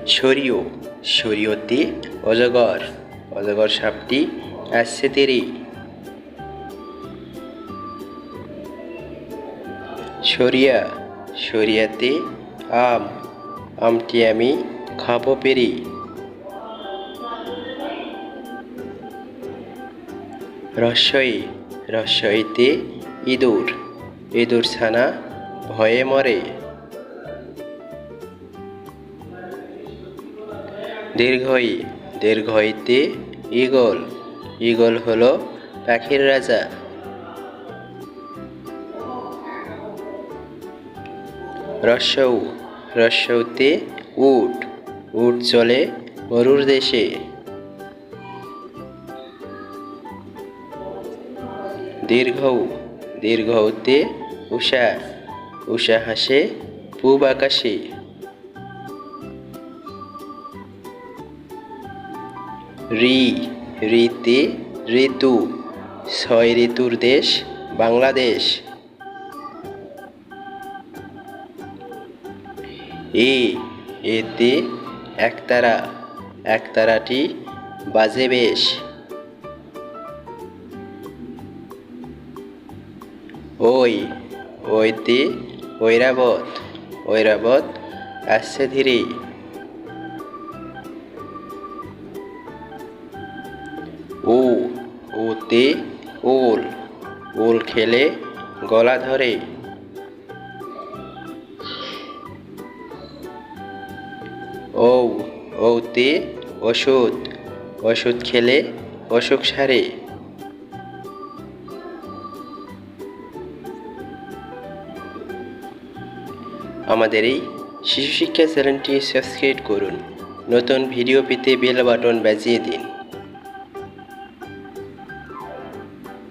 সরিও সরিয়তে অজগর অজগর সাপটি আসছে তেরে। সরিয়া সরিয়াতে আম আমটি আমি খাবো পেরে। রস্বই রস্বইতে ইঁদুর ইঁদুর ছানা ভয়ে মরে। দীর্ঘই দীর্ঘইতে ঈগল ঈগল হলো পাখির রাজা। রস্যৌ রস্যৌতে উট উট চলে মরুর দেশে। দীর্ঘৌ দীর্ঘৌতে উষা উষা হাসে পূব আকাশে। রি রিতে ঋতু ছয় ঋতুর দেশ বাংলাদেশ। এতে একতারা একতারাটি বাজে বেশ। ওইতে ঐরাবত ঐরাবত আসছে ধীরে। ওতে ওল ওল খেলে গলা ধরে। ওতে ওষুধ ওষুধ খেলে অসুখ সারে। আমাদের এই শিশু শিক্ষা চ্যানেলটি সাবস্ক্রাইব করুন। নতুন ভিডিও পেতে বেল বাটন বাজিয়ে দিন।